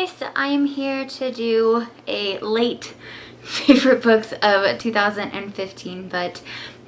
case, I am here to do a late favorite books of 2015, but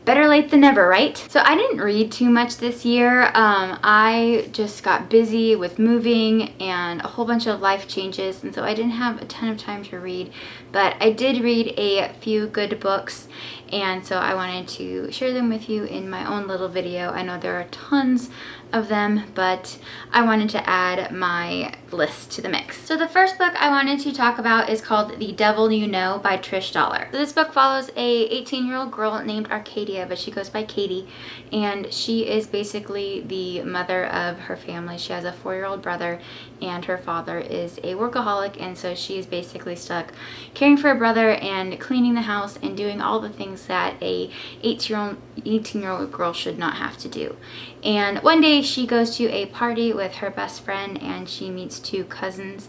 better late than never, right? So I didn't read too much this year. I just got busy with moving and a whole bunch of life changes, and so I didn't have a ton of time to read, but I did read a few good books, and so I wanted to share them with you in my own little video. I know there are tons of them, but I wanted to add my list to the mix. So the first book I wanted to talk about is called The Devil You Know by Trish. So this book follows a 18-year-old girl named Arcadia, but she goes by Katie, and she is basically the mother of her family. She has a 4-year-old brother, and her father is a workaholic, and so she is basically stuck caring for her brother and cleaning the house and doing all the things that a 18-year-old girl should not have to do. And one day she goes to a party with her best friend, and she meets 2 cousins,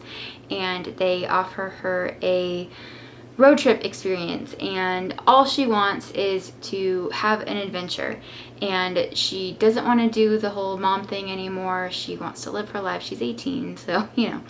and they offer her a road trip experience, and all she wants is to have an adventure, and she doesn't want to do the whole mom thing anymore. She wants to live her life. She's 18, so you know,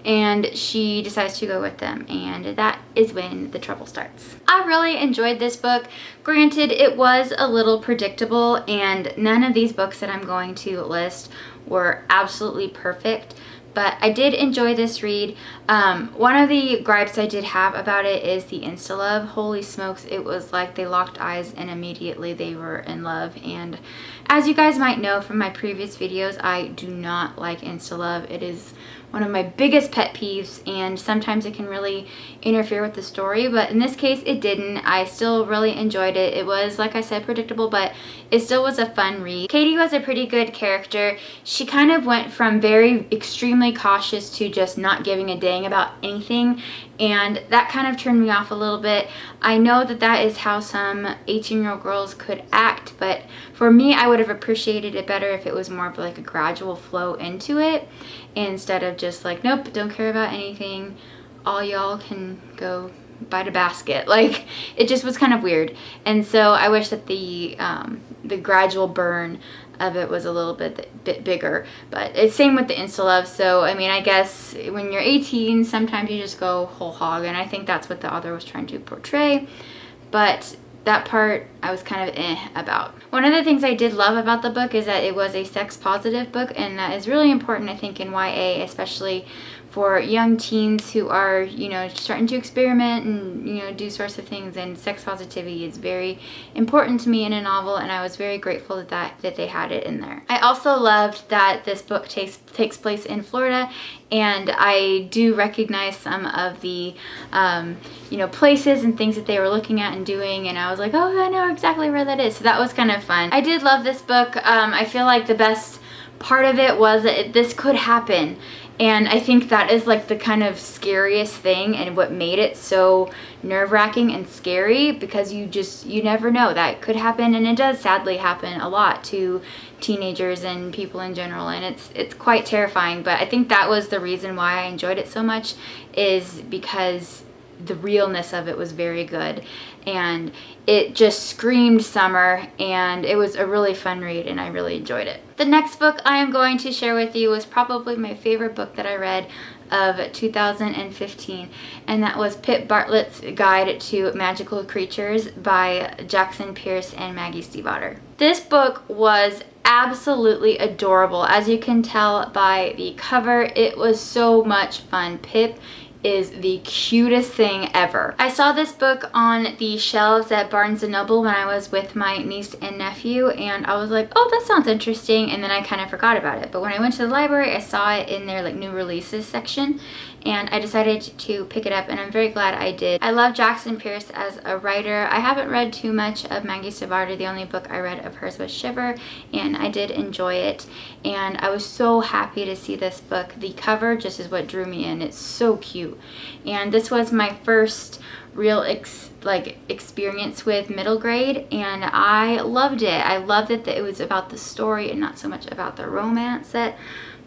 and she decides to go with them, and that is when the trouble starts. I really enjoyed this book. Granted, it was a little predictable, and none of these books that I'm going to list were absolutely perfect, but I did enjoy this read. One of the gripes I did have about it is the insta-love. Holy smokes, it was like they locked eyes and immediately they were in love. And as you guys might know from my previous videos, I do not like insta-love. It is one of my biggest pet peeves, and sometimes it can really interfere with the story, but in this case it didn't. I still really enjoyed it. It was, like I said, predictable, but it still was a fun read. Katie was a pretty good character. She kind of went from very extremely cautious to just not giving a dang about anything, and that kind of turned me off a little bit. I know that that is how some 18-year-old girls could act, but for me, I would have appreciated it better if it was more of like a gradual flow into it, instead of just like, nope, don't care about anything, all y'all can go bite a basket. Like, it just was kind of weird. And so I wish that the gradual burn of it was a little bit bigger, but it's same with the insta-love. So I mean, I guess when you're 18, sometimes you just go whole hog, and I think that's what the author was trying to portray, but that part I was kind of about. One of the things I did love about the book is that it was a sex positive book, and that is really important, I think, in YA, especially for young teens who are, you know, starting to experiment and, you know, do sorts of things, and sex positivity is very important to me in a novel, and I was very grateful that they had it in there. I also loved that this book takes place in Florida, and I do recognize some of the you know, places and things that they were looking at and doing, and I was like, oh, I know exactly where that is. So that was kind of fun. I did love this book. I feel like the best part of it was that this could happen. And I think that is like the kind of scariest thing, and what made it so nerve-wracking and scary, because you never know. That could happen, and it does sadly happen a lot to teenagers and people in general, and it's quite terrifying. But I think that was the reason why I enjoyed it so much, is because the realness of it was very good, and it just screamed summer, and it was a really fun read, and I really enjoyed it. The next book I am going to share with you was probably my favorite book that I read of 2015, and that was Bartlett's Guide to Magical Creatures by Jackson Pearce and Maggie Steifvater. This book was absolutely adorable. As you can tell by the cover, it was so much fun. Pip is the cutest thing ever. I saw this book on the shelves at Barnes & Noble when I was with my niece and nephew, and I was like, oh, that sounds interesting, and then I kind of forgot about it. But when I went to the library, I saw it in their like new releases section, and I decided to pick it up, and I'm very glad I did. I love Jackson Pearce as a writer. I haven't read too much of Maggie Steifvater. The only book I read of hers was Shiver, and I did enjoy it, and I was so happy to see this book. The cover just is what drew me in. It's so cute, and this was my first real experience with middle grade, and I loved it. I loved it that it was about the story and not so much about the romance that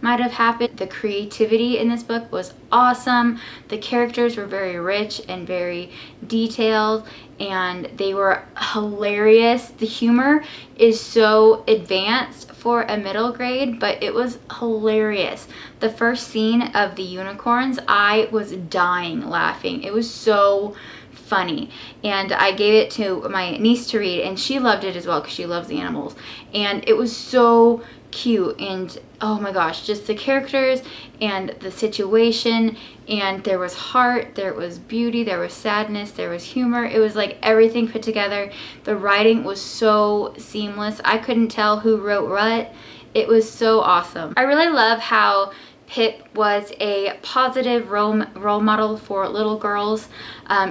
might have happened. The creativity in this book was awesome. The characters were very rich and very detailed, and they were hilarious. The humor is so advanced for a middle grade, but it was hilarious. The first scene of the unicorns, I was dying laughing. It was so funny, and I gave it to my niece to read, and she loved it as well because she loves animals, and it was so cute. And oh my gosh, just the characters and the situation, and there was heart, there was beauty, there was sadness, there was humor. It was like everything put together. The writing was so seamless. I couldn't tell who wrote what. It was so awesome. I really love how Pip was a positive role model for little girls.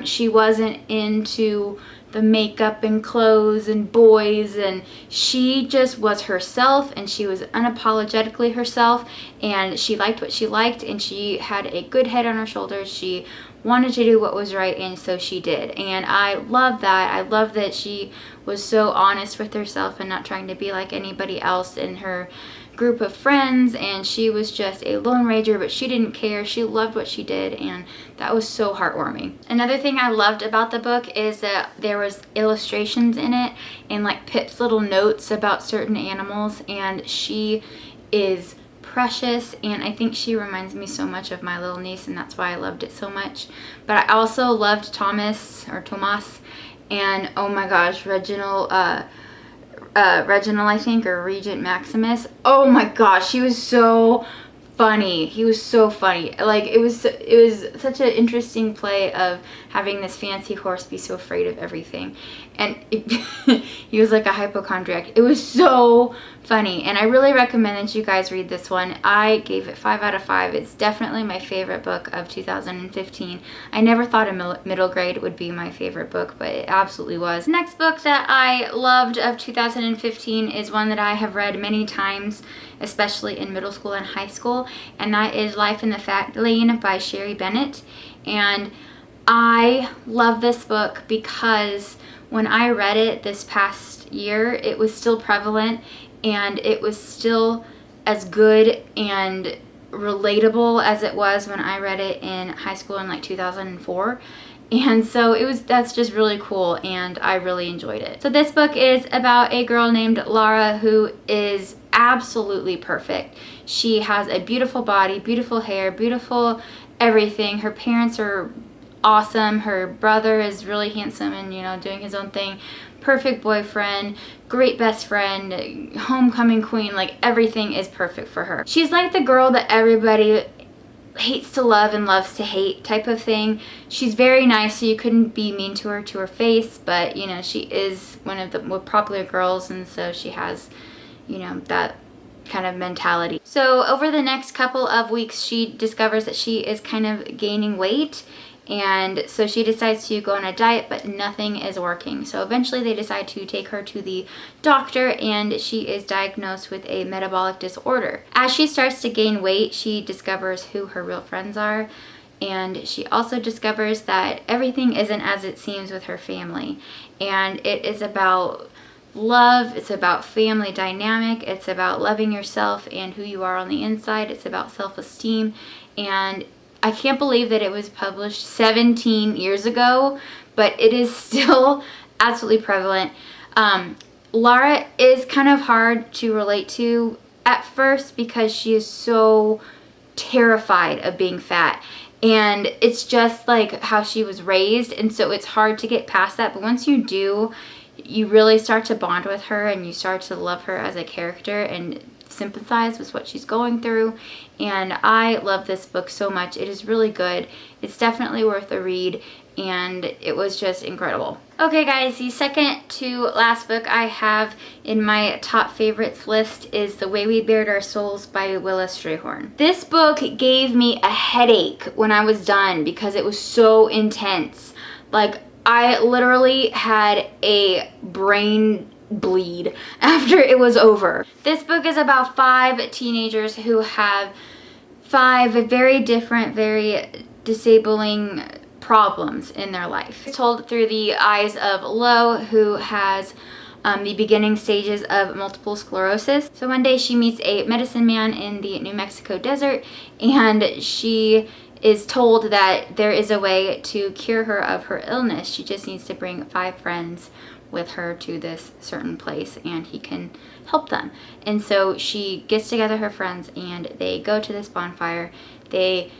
She wasn't into the makeup and clothes and boys, and she just was herself, and she was unapologetically herself, and she liked what she liked, and she had a good head on her shoulders. She wanted to do what was right, and so she did. And I love that. I love that she was so honest with herself and not trying to be like anybody else in her group of friends, and she was just a lone ranger, but she didn't care. She loved what she did, and that was so heartwarming. Another thing I loved about the book is that there was illustrations in it and like Pip's little notes about certain animals, and she is precious, and I think she reminds me so much of my little niece, and that's why I loved it so much. But I also loved Thomas, and oh my gosh, Reginald, I think, or Regent Maximus. Oh my gosh, he was so funny. He was so funny. Like it was such an interesting play of having this fancy horse be so afraid of everything, and he was like a hypochondriac. It was so funny, and I really recommend that you guys read this one. I gave it 5 out of 5. It's definitely my favorite book of 2015. I never thought a middle grade would be my favorite book, but it absolutely was. The next book that I loved of 2015 is one that I have read many times, especially in middle school and high school, and that is Life in the Fat Lane by Cherie Bennett. And I love this book because when I read it this past year, it was still prevalent, and it was still as good and relatable as it was when I read it in high school in like 2004. And so that's just really cool, and I really enjoyed it. So this book is about a girl named Lara who is absolutely perfect. She has a beautiful body, beautiful hair, beautiful everything. Her parents are awesome. Her brother is really handsome and, you know, doing his own thing. Perfect boyfriend, great best friend, homecoming queen, like everything is perfect for her. She's like the girl that everybody hates to love and loves to hate type of thing. She's very nice, so you couldn't be mean to her face, but you know, she is one of the more popular girls, and so she has, you know, that kind of mentality. So over the next couple of weeks, she discovers that she is kind of gaining weight, and so she decides to go on a diet, but nothing is working. So eventually they decide to take her to the doctor, and she is diagnosed with a metabolic disorder. As she starts to gain weight, she discovers who her real friends are, and she also discovers that everything isn't as it seems with her family. And it is about love, it's about family dynamic, it's about loving yourself and who you are on the inside, it's about self-esteem. And I can't believe that it was published 17 years ago, but it is still absolutely prevalent. Lara is kind of hard to relate to at first because she is so terrified of being fat. And it's just like how she was raised, and so it's hard to get past that. But once you do, you really start to bond with her, and you start to love her as a character and sympathize with what she's going through. And I love this book so much. It is really good. It's definitely worth a read, and it was just incredible. Okay guys, the second to last book I have in my top favorites list is The Way We Bared Our Souls by Willa Strayhorn. This book gave me a headache when I was done because it was so intense. Like, I literally had a brain bleed after it was over. This book is about 5 teenagers who have 5 very different, very disabling problems in their life. It's told through the eyes of Lo, who has the beginning stages of multiple sclerosis. So one day she meets a medicine man in the New Mexico desert, and she is told that there is a way to cure her of her illness. She just needs to bring 5 friends with her to this certain place and he can help them. And so she gets together her friends and they go to this bonfire. They,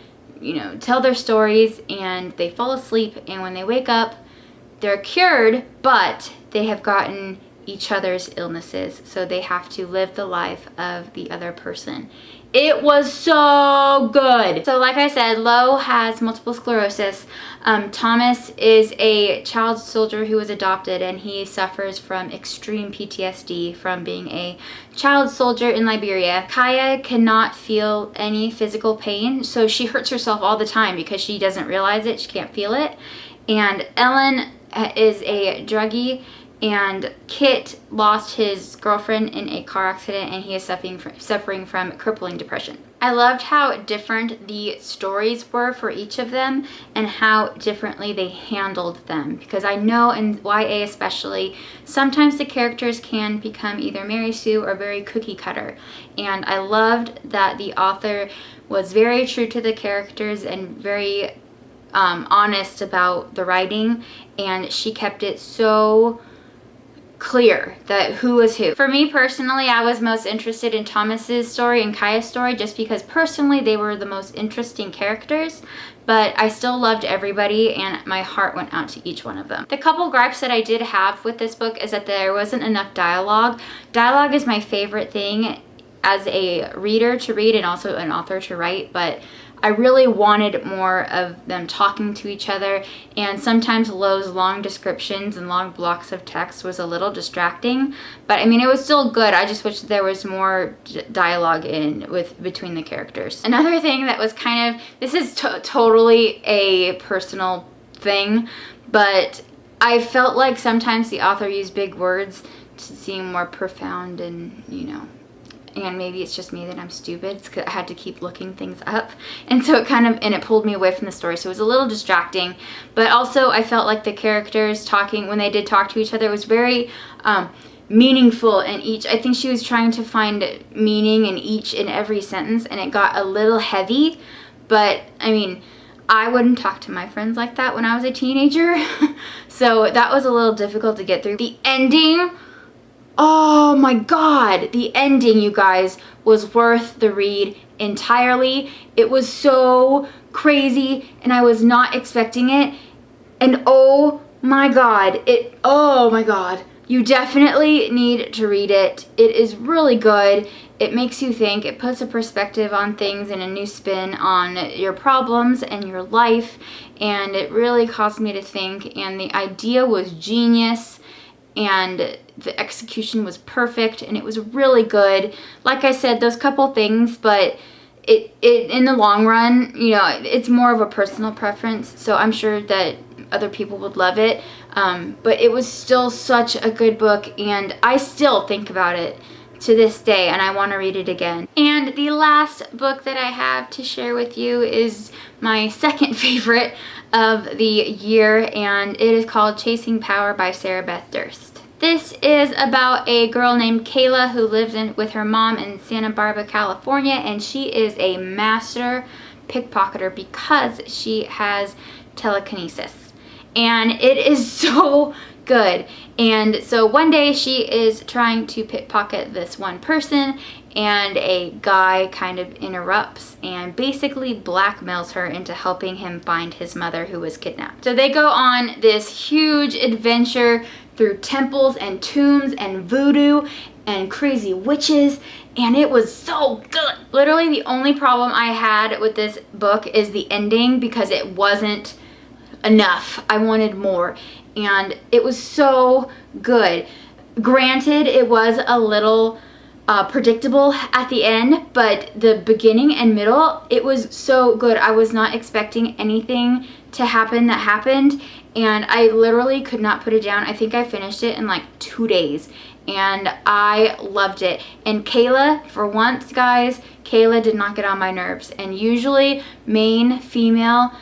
tell their stories and they fall asleep, and when they wake up, they're cured, but they have gotten each other's illnesses, so they have to live the life of the other person. It was so good. So like I said, Lo has multiple sclerosis. Thomas is a child soldier who was adopted, and he suffers from extreme PTSD from being a child soldier in Liberia. Kaya cannot feel any physical pain, so she hurts herself all the time because she doesn't realize it. She can't feel it. And Ellen is a druggie, and Kit lost his girlfriend in a car accident, and he is suffering from crippling depression. I loved how different the stories were for each of them and how differently they handled them, because I know in YA especially, sometimes the characters can become either Mary Sue or very cookie cutter, and I loved that the author was very true to the characters and very honest about the writing, and she kept it so clear that who was who. For me personally, I was most interested in Thomas's story and Kaya's story just because personally they were the most interesting characters, but I still loved everybody and my heart went out to each one of them. The couple gripes that I did have with this book is that there wasn't enough dialogue. Dialogue is my favorite thing as a reader to read and also an author to write, but I really wanted more of them talking to each other, and sometimes Lo's long descriptions and long blocks of text was a little distracting, but I mean it was still good. I just wish there was more dialogue between the characters. Another thing that was kind of, this is totally a personal thing, but I felt like sometimes the author used big words to seem more profound and, and maybe it's just me that I'm stupid. It's 'cause I had to keep looking things up. And so it pulled me away from the story. So it was a little distracting. But also I felt like the characters talking, when they did talk to each other, it was very meaningful in each. I think she was trying to find meaning in each and every sentence, and it got a little heavy. But I mean, I wouldn't talk to my friends like that when I was a teenager. So that was a little difficult to get through. The ending, oh my god, the ending, you guys, was worth the read entirely. It was so crazy and I was not expecting it, and oh my god, you definitely need to read it. It is really good. It makes you think. It puts a perspective on things and a new spin on your problems and your life, and it really caused me to think, and the idea was genius and the execution was perfect and it was really good. Like I said, those couple things, but it in the long run, it's more of a personal preference, so I'm sure that other people would love it, but it was still such a good book and I still think about it to this day and I want to read it again. And the last book that I have to share with you is my second favorite of the year, and it is called Chasing Power by Sarah Beth Durst. This is about a girl named Kayla who lives with her mom in Santa Barbara, California, and she is a master pickpocketer because she has telekinesis. And it is so good. And so one day she is trying to pickpocket this one person, and a guy kind of interrupts and basically blackmails her into helping him find his mother who was kidnapped. So they go on this huge adventure through temples and tombs and voodoo and crazy witches, and it was so good. Literally the only problem I had with this book is the ending, because it wasn't enough. I wanted more, and it was so good. Granted, it was a little predictable at the end, but the beginning and middle, it was so good. I was not expecting anything to happen that happened, and I literally could not put it down. I think I finished it in like 2 days, and I loved it. And Kayla, for once, guys, Kayla did not get on my nerves. And usually main female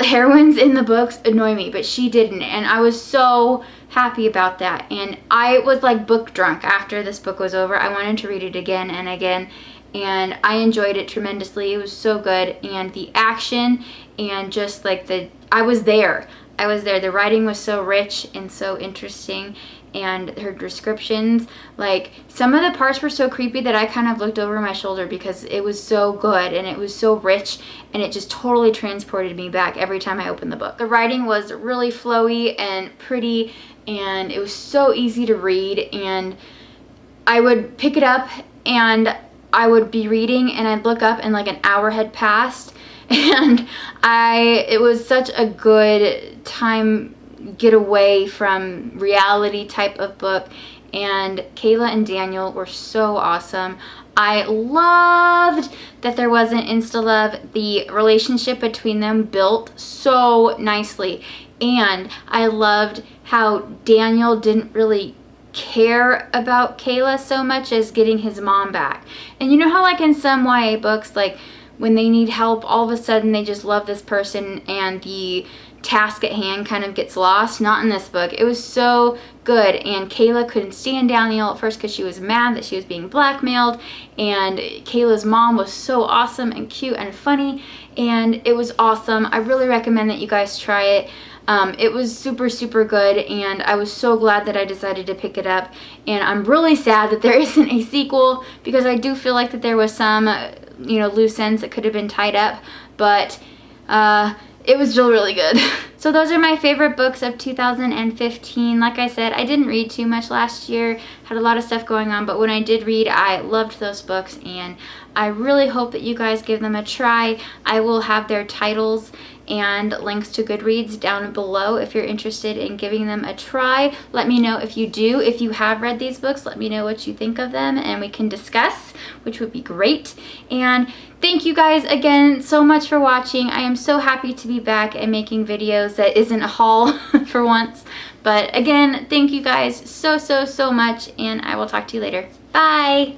heroines in the books annoy me, but she didn't, and I was so happy about that. And I was like book drunk after this book was over. I wanted to read it again and again, and I enjoyed it tremendously. It was so good, and the action and just like I was there. The writing was so rich and so interesting, and her descriptions, like some of the parts were so creepy that I kind of looked over my shoulder because it was so good and it was so rich, and it just totally transported me back every time I opened the book. The writing was really flowy and pretty, and it was so easy to read, and I would pick it up and I would be reading and I'd look up and like an hour had passed, and it was such a good time get away from reality type of book. And Kayla and Daniel were so awesome. I loved that there wasn't insta love. The relationship between them built so nicely, and I loved how Daniel didn't really care about Kayla so much as getting his mom back. And you know how like in some YA books, like when they need help, all of a sudden they just love this person and the task at hand kind of gets lost? Not in this book. It was so good, and Kayla couldn't stand Daniel at first because she was mad that she was being blackmailed, and Kayla's mom was so awesome and cute and funny, and it was awesome. I really recommend that you guys try it. It was super, super good, and I was so glad that I decided to pick it up. And I'm really sad that there isn't a sequel, because I do feel like that there was some, loose ends that could have been tied up, but it was still really good. So those are my favorite books of 2015. Like I said, I didn't read too much last year, had a lot of stuff going on, but when I did read, I loved those books, and I really hope that you guys give them a try. I will have their titles and links to Goodreads down below if you're interested in giving them a try. Let me know if you do. If you have read these books, let me know what you think of them and we can discuss, which would be great. And thank you guys again so much for watching. I am so happy to be back and making videos that isn't a haul for once. But again, thank you guys so, so, so much, and I will talk to you later. Bye!